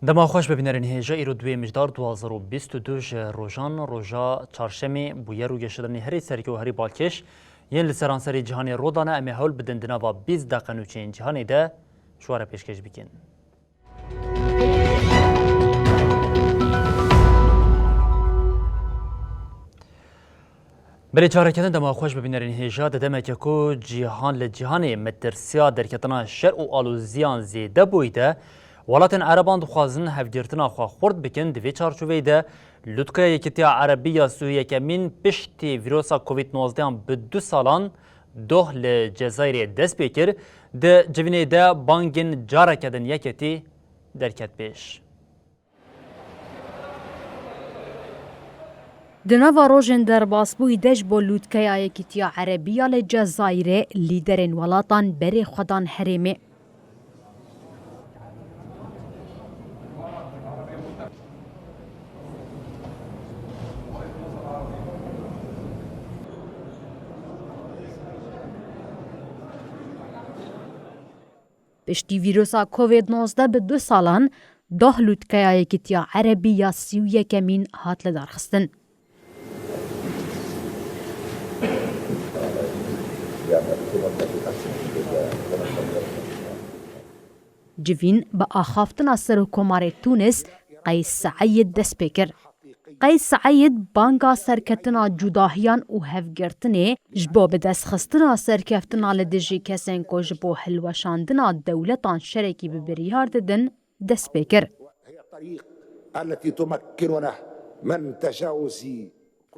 دما خوش ببینرین هیجا ایرو دوی مجدار 2022 روژان روژا چارشمی بویر و گشترنی هری سرکی و هری بالکش ین لسرانسری جهانی رودانه امی هول بدن دنوا 20 دقیقه نوچین جهانی ده شواره پیشکش بکن. بری چارکتن دما خوش ببینرین هیجا ددمه که کو جهان لجهانی مترسیا درکتنا شر و آلوزیان زیده بویده ولاتن عربان دخوازن هفگرتنا خواه خورد بکن دوی چارچوبه ده لودکه یکیتیا عربی سوریه که من پشتی ویروسا کووید 19 به 2 سالان دوه لجزایر دست بکر ده جوینه ده بانگین جاره کدن یکیتی درکت بیش. دنوا روژن در باسبوی دش با لودکه یکیتیا عربی لجزایر لیدرین ولاتان بری خودان حریمه. پشتی ویروسا کووید 19 به 2 سالان ده لودکه یکیتیا عربی یا 31 مین هات لدارخستن. جوین با آخافتن سر حکومت تونس قیس سعید دست بکر. قیس سعید بانگا سرکتنا جداهیان و هفگرتنه جبو به دست خستنا سرکفتنا لدجی کسین کو جبو حلوشاندنا دولتان شرکی ببریار ددن دست بکر. التي تمكننا من تجاوز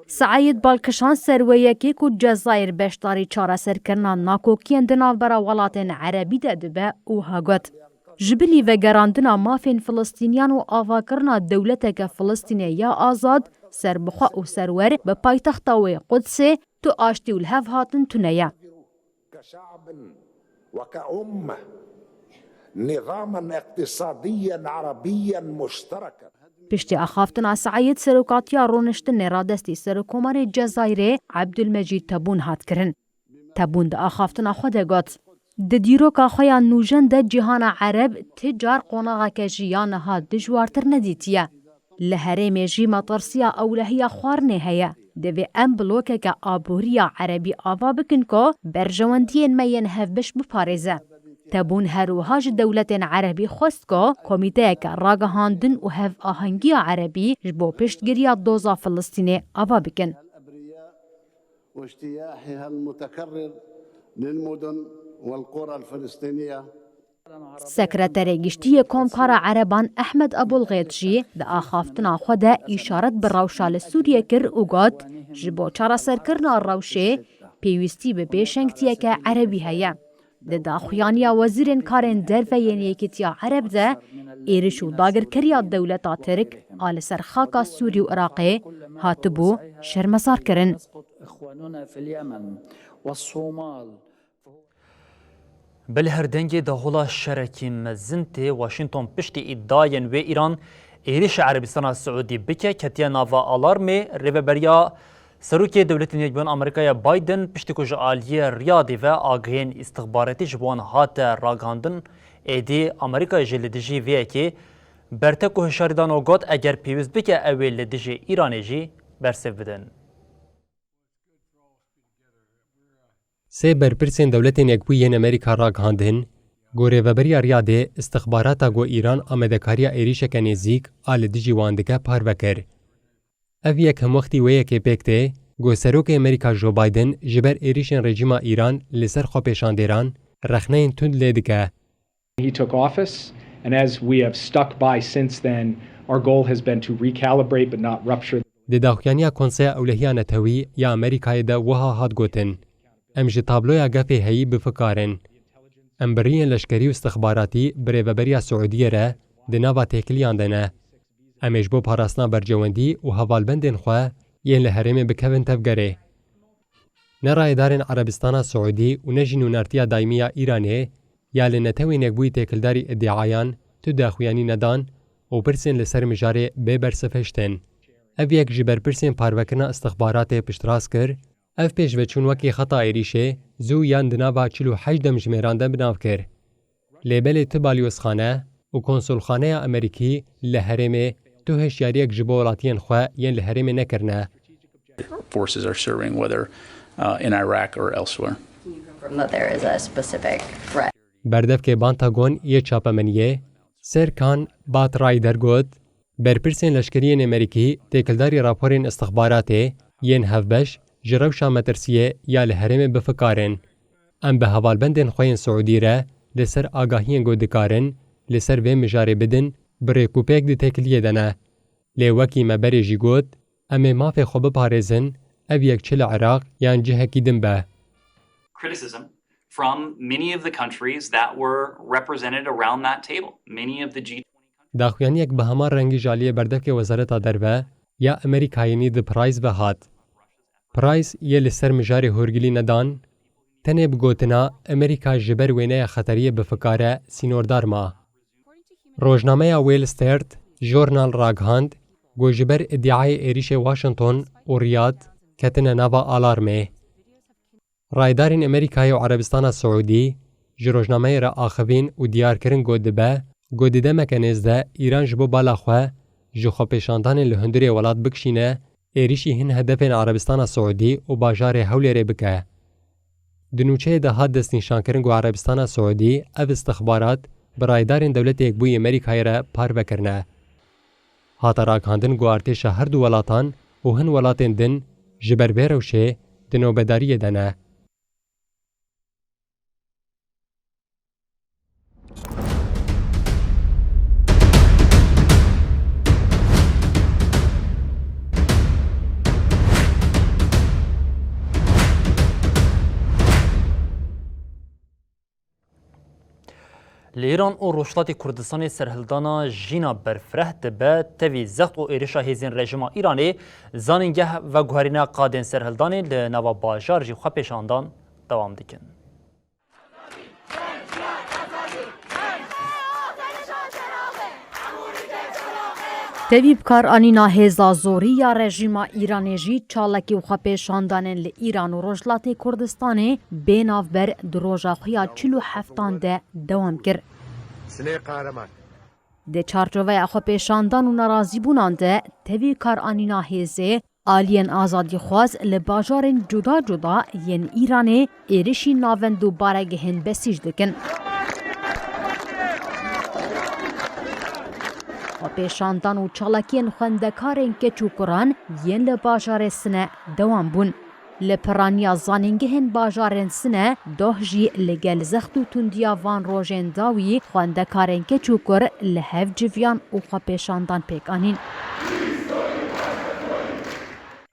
سعید بالکشان سرویه که کو جزایر بشتاری چاره سرکرنا ناکوکین دناو برا ولاتن عربی دبه او هاگوت. جبلی و گراندنا مافین فلسطینیان و آواکرنا دولتک فلسطینی یا آزاد سربخوا و سرور به پایتختاوی قدسه تو آشتی و الهف هاتن تونیه. كشعب وكأمة نظاما اقتصاديا عربيا مشتركا. پشتی آخافتنا سعید سروکاتیا رونشتن را دستی سرکومار جزایر عبدالمجید تبون هات کرن. تبون دا آخافتنا خوده گوت. د دیروکا خویا نوجن د جهان عرب تجار قوناغا که جیان ها دجوارتر ندیتیه. لهره میجی مطرسیا اولهیا خوارنه هیا. دوی ام بلوکه که آبوریا عربی آوا بکن که برجواندین مین هف بش بپارزه. تبون هروهاج دولت عربی خواست که کمیته که راگهاندن و هف آهنگی عربی جبو پشتگیری دوزا فلسطینی آوا بکن. واجتياحها المتكرر للمدن والقرى الفلسطينية. سکرتر گشتی کمکار عربان احمد ابوالغیطجی د آخافتنا خوده اشارت بر روشال سوریه کر و گاد جبو چارا سرکرنا روشه پیوستی به پیشنگتیه که عربی هیا. د داخویانیا وزیرین کارین درفین یکیتیا عرب ده ایرش و داگر کریا دولتا ترک آل سرخاکا سوری و عراقی هاتبو شرمسار کرن. اخواننا في اليمن والصومال بالهردنگی دهولا شرکی مزنتی واشنطن پشتی ادعاین و ایران ایریش عربستان سعودی بکه کتیا ناوا آلارمی ریوبریا سروکی دولت نیجبان آمریکای بایدن پشتی کج آلیه ریادی و آگهین استخباراتی جبوان هات راگاندن ایدی آمریکای جلدیجی وی که برتک و هشاریدان و گاد اگر پیوز بکه اویل لدیجی ایرانی جی برسف بدن. سه برپرسین دولتین یکبویین امریکا راگهاندن گوره وبریا ریاده استخباراتا گو ایران آمدکاریا ایریشک نزیک آل دیجی واندکه پار وکر. او یک هموختی ویه که پکته گو سروک امریکا جو بایدن جبر ایریشن رژیم ایران لسر خو پیشاندیران رخنین تند لیدکه. He took office, and as we have stuck by since then, our goal has been to recalibrate but not rupture. د داخوانیا کنسه اولهیا نتوی یا امریکای ده وها هات گوتن. ام جی تابلویا گفه هی بفکارن. ام برین لشکری و استخباراتی بره وبریا سعودیه را دناوا تکلیان دنه. امش بو پاراستنا برجواندی و حوالبندن خواه یین لحرم بکوین تفگره. نرایدارن عربستان سعودی و نجین نارتیا دایمیا ایرانه یا لنتوی نگبوی تکلداری ادعایان تو داخویانی ندان و پرسین لسر مجاره ببرسفشتن. او یک جبر پرسین پاروکرنا استخبارات پشتراس کر اف پیش و چون وکی خطا ایریشه زو یان دناوا 48 جمیراندن بناو کر. لیبل تبالیوس خانه و کنسولخانه امریکی لهرمه تو هشیاریک جبو ولاتین خو ین لهرمه نکرنه. Forces are serving, whether in Iraq or elsewhere. That there is a specific threat. بردف که بانتاگون یه چاپمنیه سرکان باترای درگوت برپرسین لشکریین امریکی تکلداری راپورین استخباراته ین هفبش جروشا مترسیه یا لهرمه بفکارن. ام به حوالبندن خوین سعودی را لسر آگاهین گودکارن لسر و مجاره بدن بری کوپیک دی تکلیه دنه. لیوکی مبری جیگوت ام مافی خوب پارزن او یک چل عراق یان جهه کی دن به. Criticism from many of the countries that were represented around that table. Many of the G20 داخویانی یک به همان رنگی جالیه بردف که وزارت دربه یا امریکایینی د پرایز به هات. پرایز یه لسر مجاری هورگلی ندان تنه بگوتنا امریکا جبر وینه خطریه بفکاره سینوردار ما. روزنامه ویل سترت جورنال راگهاند گو جبر ادعای ایریش واشنطن و ریاض کتنه نوا آلارمه. رایدارین امریکای و عربستان سعودی جروزنامه را آخوین و دیار کرن گودبه گودده مکنیزده ایران جبو بالا خواه جو خو پیشاندان لهندری ولاد بکشینه ایریشی هن هدفین عربستان سعودی و باجار حولی ری بکه. دنوچه ده هاد دست نشان کرن گو عربستان سعودی او استخبارات برایدارین دولت یک بوی امریکای را پار بکرنه. هاتا راکاندن گو ارتش هر دو ولاتان و هن ولاتین دن جبر بیروشه دنو بداری دنه. لإيران و روشلاتی کردستان سرهلدانا جینا برفره دبه توی زخت و ایرشا هیزین رژیم ایرانی زانینگه و گوهرین قادن سرهلدانی لنوا باجار جی خواه پیشاندان دوام دیکن. تبیب کار آنینا هزا زوری یا رژیم ایرانی جی چالکی و خپیشاندانن ل ایران و روجلات کردستان بیناو بر دروژا خویا 47 ده دوام کرد. ده چارچوبه خپیشاندان و ناراضی بونان ده تبیب کار آنینا هزه آلین آزادی خواز لباجارن جدا جدا ین ایرانی ایرشی ناوندو بارگهن بسیج دکن. پیشاندان و چالاکین خوندکارین که چوکران ین لباجار سنه دوام بون. لپرانیا زانینگهن باجارن سنه دوه جی لگل زخت و تندیا وان روژن داوی خوندکارین که چوکر لحف جویان و خوا پیشاندان پیکانین.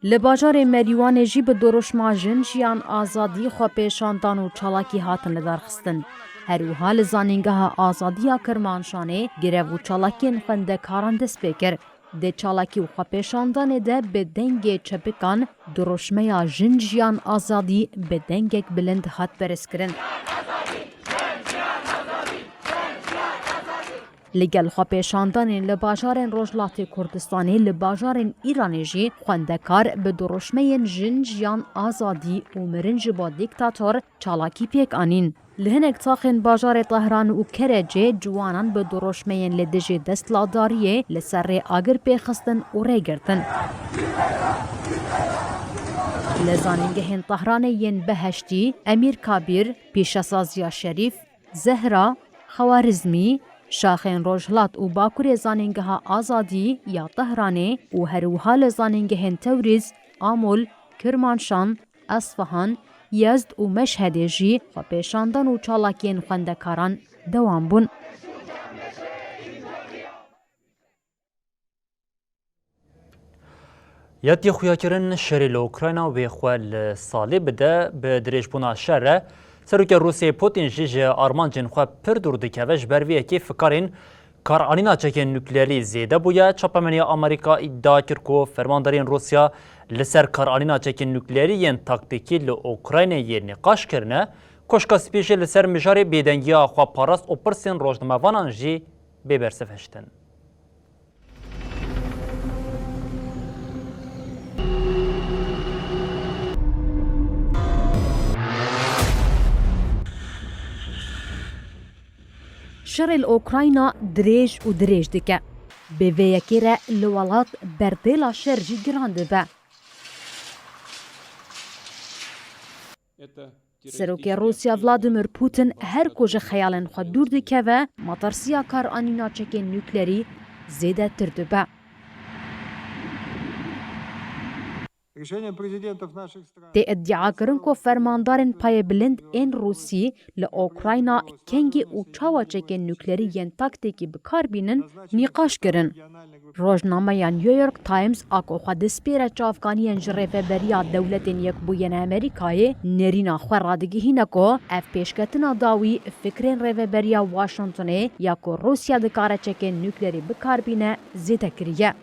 لباجار مریوان جی به دروشما جنجیان آزادی خوا پیشاندان و چالاکی هاتن لدارخستن. هروها لزانینگاه آزادیا کرمانشانه گرو و چالاکین خوندکاران دست بکر. ده چالاکی و خواپیشاندان ده به دنگ چپکان دروشمه جنجیان آزادی به دنگک بلند هات برس کرن. لگل خواپیشاندان لباجارن روجلات کردستانی لباجارن ایرانی جی خوندکار به دروشمه جنجیان آزادی و مرنج با دیکتاتور چالاکی پیک آنین. لهنک تاخن باجار طهران و کرجه جوانان به دروشمه لدجه دست لاداریه لسر آگر پیخستن و ریگرتن. لزانینگهن طهران ین بهشتی، امیر کابیر، پیشسازیا شریف، زهرا، خوارزمی، شاخین روجلات و باکور زانینگه آزادی یا طهرانه و هروها لزانینگهن توریز، آمول، کرمانشان، اصفهان، یزد و مشهد جی و پیشاندان و چالاکین خوندکاران دوام بون. یادی خویا کرن شری لوکراین و خوال سالی بده به دریجبونا شهر سروک روسیه پوتین جیج آرمان جن خواه پر دور دکوش برویه که فکرین کارانینا چکن نوکلیری زیده بویا چاپمنی آمریکا ادعا کرد که فرماندارین روسیا لسر کارانینا چکن نوکلیری ین تاکتیکی لوکراین ین نقاش کرنه کشکا سپیش لسر مجاری بیدنگی خواه پاراست و پرسین روشنموانان جی ببرسفشتن. شر الأوكراينا دريج و دريج دكا بويكيرا لولات برديلا شر جي جران دبا سروکی روسیا ولادیمیر پوتین هر کجا خیالن خود دور دکه و مطرسیا کار آنینا چک نوکلری زیده تر دبا. تی ادعا کرن کو فرماندارن پای بلند این روسی لأوکراینا کنگی او چاوا چک نوکلری ین تاکتیکی بکار بینن نیقاش کرن. روزنامه یا نیویورک تایمز آکو خود سپیره چافکانی جریفه بریا دولت یک بوین امریکای نرینا خورادگی هینکو اف پیشکتنا داوی فکرین ریوه بریا واشنطنه یا کو روسیا دکاره چک نوکلری بکار بینه زیده کریه.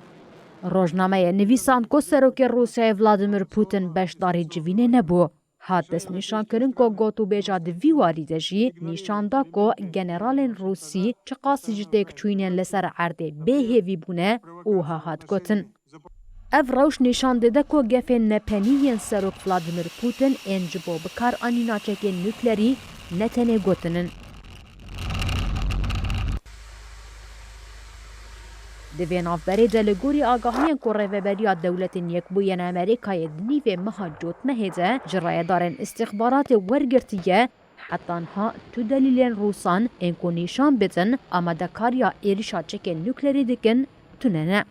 روزنامه نویسان کو سروک روسیای ولادیمیر پوتین بشداری جوینه نبو. هات دست نشان کرن کو گوتو بیجا دویواری دجی نشان دا کو گنرالین روسی چقاسی جتک چوینین لسر عرده به هیوی بونه اوها هات گوتن. اف روش نشان داده کو گفن نپنیین سروک ولادیمیر پوتین انجبو بکار آنینا چک نوکلری نتنه گوتنن. دوی نافبری دلگوری آگاهیان که ریوبریا دولت یک بوین امریکای دنیوی مها جوت مهیده جرای دارن استخبارات ورگرتیه حتی انها تو دلیلین روسان انکو نیشان بدن آمده کاریا ایریشا چک نوکلری دکن توننه.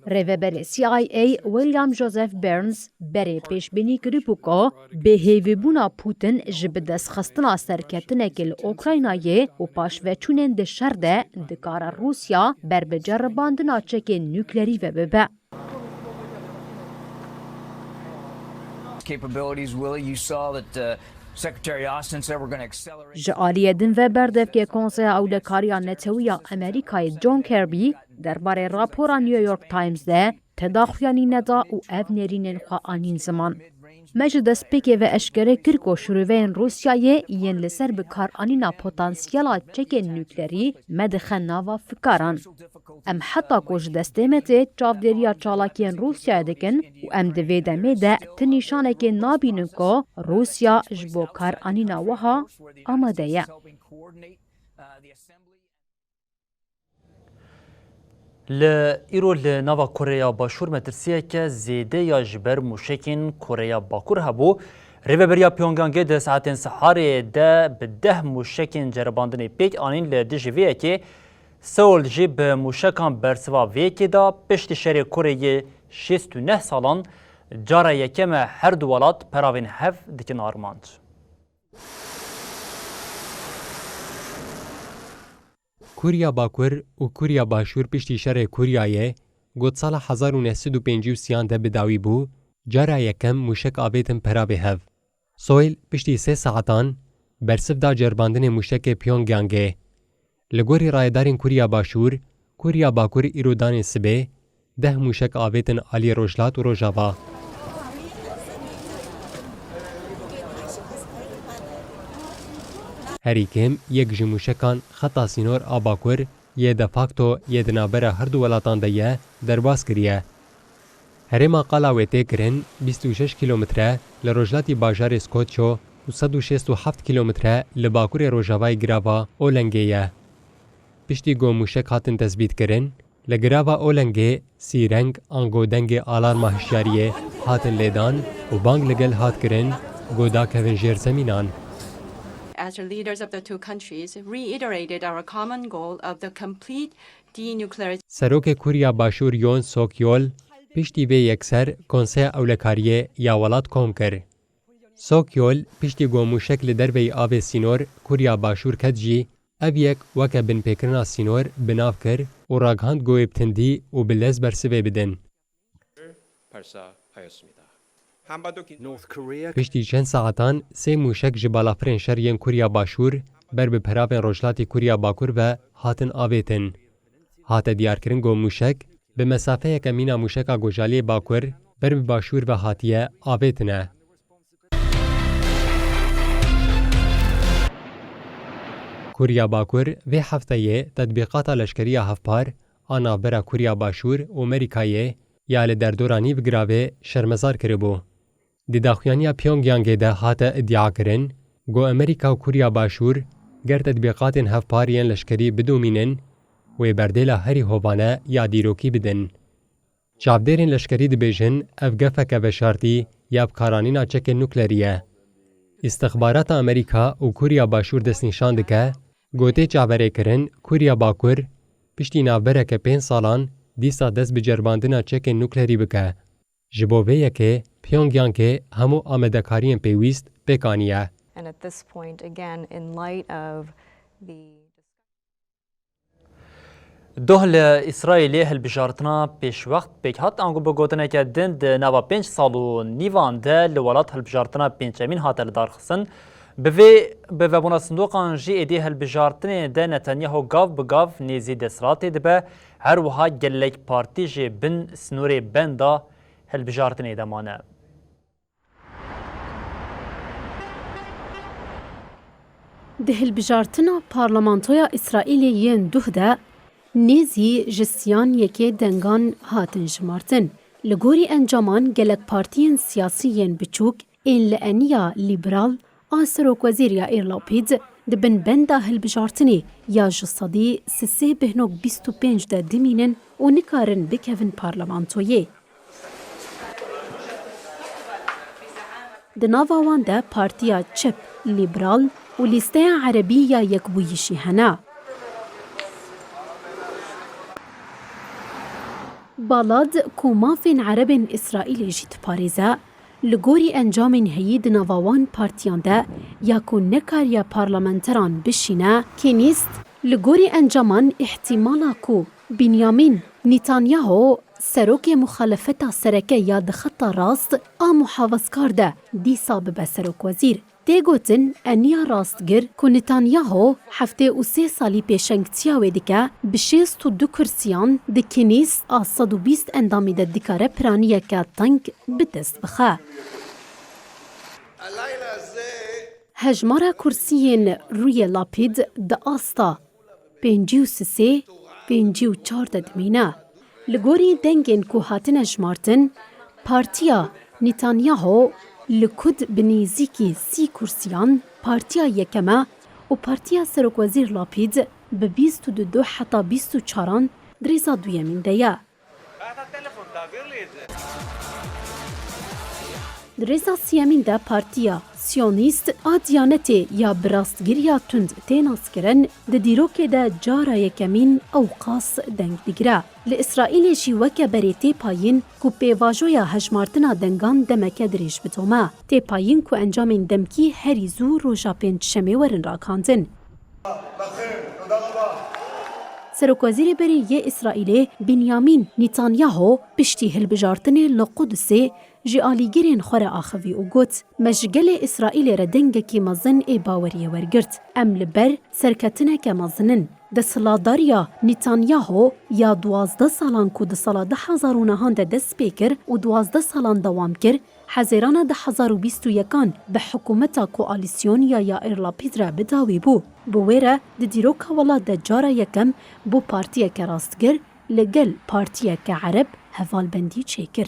ریوبر CIA ویلیام جوزف برنز بری پیش بینی کریبو که به هیوی بونا پوتین جب دست خستنا سرکتنه کل اوکراینایه و پاش و چونین ده شرده دکار روسیا بر بجرباندنا چک نوکلری و ببه. جعالی دن و بردف که کنسه اولکاریا نتویا امریکای جون کربی درباره راپورا نیویورک تایمز ده تداخیانی ندا و اف نرینن خواه آنین زمان. مجد دسپیکه و اشکره کرکو شروعین روسیای ین لسر بکار آنینا پوتانسیالا چک نوکلری مدخن ناوا فکاران. ام حتی کش دستیمته چافدریا چالاکین روسیا دکن و ام دوی دمه ده تنیشانه که نابینن که روسیا جبو کار آنینا وها آمده یه. لإيرو لنافا كوريا باشور مترسيه كزيده يا جبر موشكين كوريا باكور هبو ريفبريا بيونغانغ ده ساعتين سحاري ده بده موشكين جرباندني بيك آنين لدجوية كي سول جيب موشكان برسوا ويكي دا بشت شري كوريا 69 سالان جارا يكيم هر دوالات پراوين هف دكين آرماند. کوریا باکور و کوریا باشور پشتی شر کوریایه گوت سال 1953 ده بداوی بو جارا یکم موشک آویتن پراوی هف. سویل پشتی 3 ساعتان برسف دا جرباندن موشک پیونگیانگه. لگوری رایدارین کوریا باشور، کوریا باکور ایرودان سبه 10 موشک آویتن آلی روجلات و روجاوا. هریکم یک جموشکان خطا سینور آباکور یه دفاکتو یه دنابره هر دو ولاتان ده درباز کریه. هرما قلاویته کرن 26 کیلومتره لروجلاتی باجار اسکوتشو و 167 کیلومتره لباکور روجاوای گراوا اولنگیه. پشتی گو موشک هاتن تثبیت کرن لگراوا اولنگی سی رنگ آنگودنگ آلارما هشیاریه هاتن لیدان و بانگ لگل هات کرن گودا کوین جیر زمینان. As the leaders of the two countries reiterated our common goal of the complete denuclearization. سروک کوریا باشور یون سوکیول پشتی وی یکسر کنسه اولکاریه یا ولات کوم کر. سوکیول پشتی گومو شکل دروی آو سینور کوریا باشور کدجی اویک وکه بن پیکرنا سینور بناف کر و راگهاند گوی بتندی و بلز برسوه بدن. پشتی چند ساعتان سه موشک جبالا فرنشر ین کوریا باشور بر به پراوین روجلاتی کوریا باکور و هاتن آویتن. هات دیار کرن گو موشک به مسافه کمینا موشکا گوجالی باکور بر به باشور و هاتیه آویتنه. کوریا باکور و هفته تطبیقات لشکری هفپار آنا برا کوریا باشور و امریکایه یا لدردورانی و گراوه شرمزار کربو. Di daxuyaniya Pyongyangê de hate iddia kirin got Amerîka û Kurya Başûr ger tedbîqatên hevpariyên leşkerî bidomînin wê berdêla herî hovane ya dîrokî bidin. Çavdêrên leşkerî dibêjin ev gefeke veşartî ya bikaranîna çekên nuklerî ye. İstixbarata Amerîka û Kurya Başûr destnîşan dike gotê çaverêkirin Kurya Bakur piştî navbereke 5 salan dîsa dest bi cerbandina çekên nuklerî bike. Ji bo vê yekê Pyongyangê hemû amedekariyên pêwîst pêkaniye. And at this point, again, in light of the دوهل إسرائيل هالبجارتنا پیش وقت پیک هات آنگو بگوتنه که دن ده نوا 5 سال و نیوان ده لولات هالبجارتنا 5 امین هات لدار خسن به وبونا صندوقان جی ایدی هالبجارتنه ده نتانیاهو گاف بگاف نیزی دسراتی ده به هر وها گلک پارتی جی بن سنوری بندا هالبجارتنه ده مانه. ده هالبجارتنا پارلمانتویا إسرائيل ين دوه نیزی جستیان یکی دنگان هاتن جمارتن. لگوری انجامان گلک پارتین سیاسیین بچوک این لعنیا لیبرال آسروک وزیر یا ایرلاپید دبن بنده هلبجارتنی یا جستادی سسی بهنوک 25 ده دمینن و نکارن بکوین پارلمانتویه. دناوان ده پارتیا چپ لیبرال و لیسته عربی یا یکبویشی هنه. بالاد کومافین عربین اسرائیل جیت پاریزا لگوری انجام هیید نواوان پارتیان ده یا کن نکاریا پارلمانتران بشینه که نیست لگوری انجامان احتمالا کو بنیامین نتانیاهو سروک مخالفت سرکه یا دخط راست محافظکار ده دیسا به سروک وزیر تیگوتن انیا راستگر که نتانیاهو هفته و 3 سالی پیشنگتیاوی دکه به 62 کرسیان ده کنیس 120 اندامی ده دکاره پرانیه که تنگ به دست بخه. هجمارا کرسیین روی لاپید ده آستا 53 54 دمینه. لگوری دنگین که هاتن اجمارتن پارتیا نتانیاهو لکود بنیزیکی 30 کرسیان پارتیا یکمه و پارتیا سروک وزیر لاپید به 22 حتی 24 دریزا دویمین دیا. دریزا سیمین ده پارتیا سیونیست آدیانتی یا براستگیریا تند تیناس کرن ده دیروک ده جارا یکمین اوقاس دنگ دیگره. لإسرائیل جی وکه بری تی پایین کو پیواجویا هجمارتنا دنگان دمکه دریج بتومه. تی پایین کو انجامین دمکی هریزو روژا پنج شمی ورن را کاندن. سروک وزیر بری یه اسرائیل بنیامین نتانیاهو پشتی هلبجارتن لقدسی جی آلیگرین خور آخوی او گوت مشگل اسرائیل ردنگ که مزن ای باوری ورگرد ام لبر سرکتنه که مزنن ده سلاداریا نتانیاهو یا 12 سالان که ده سال 2009 ده دست پیکر و 12 سالان دوام کر حزیران ده 2021 به حکومتا کوالیسیون یا ایرلاپید را بداوی بو. بویره ده دیروکا والا ده جارا یکم بو پارتیه که راستگر لگل پارتیه که عرب هفالبندی چیکر.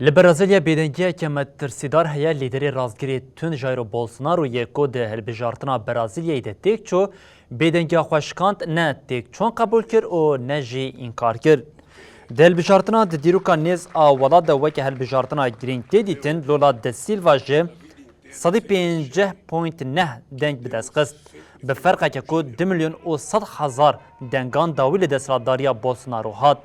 لبرازیلیا بیدنگیه که مترسیدار هیا لیدری رازگیری تون جایرو بولسونارو یکو ده هلبجارتنا برازیلیای ده تیک چو بیدنگیا خوشکاند نه تیک چون قبول کر و نه جی انکار کر. ده هلبجارتنا ده دیروکا نیز آوالا ده وکه هلبجارتنا گرینگ دیدیتن لولا ده سیلوا جه 150.9 دنگ بدست قست. به فرقه که که 2,100,000 دنگان داویل ده سلاداریا بولسونارو هات.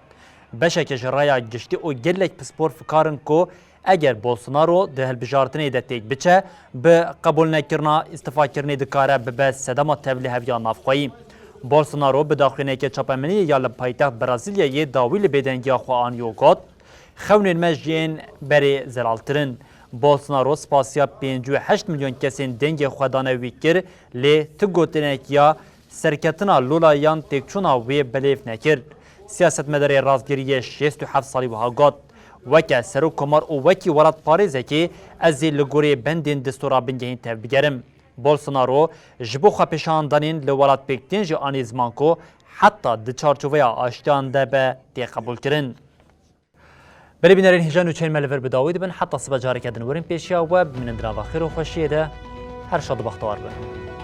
بشک جرایا گشتی او گلک پسپور فکارن کو اگر بولسونارو ده هلبجارتنی ده تیک بچه به قبول نکرنا استفا کرنی دکاره به صدما تبلیه هفیا نافخوایی. بولسونارو به داخلینه که چاپمنی یا لپایتخت برازیلیا یه داویل بیدنگی خواه آنیو گاد خونین مجین بری زلالترن. بولسونارو سپاسیا 58 میلیون کسین دنگ خودانه ویکر لی تگوتنک یا سرکتنا لولایان تیکچونا وی بلیف نکرد. سیاست مداری رازگیری 67 سالی وها گاد وکه سرو کمار او وکی ورد پاریزه که از لگوری بندین دستورا بنگهین تف بگرم. بولسونارو جبو خواپشان دانین لولاد پیکتین جی آنی زمان کو حتی ده چارچوبه آشتیان ده به تی قبول کرن. بلی بینرین هیجان و چین ملور بداوید بن حتی سبا جاری کردن ورین پیشیا و بمنندنا و خیر و خوشیه ده هر شاد بختوار بن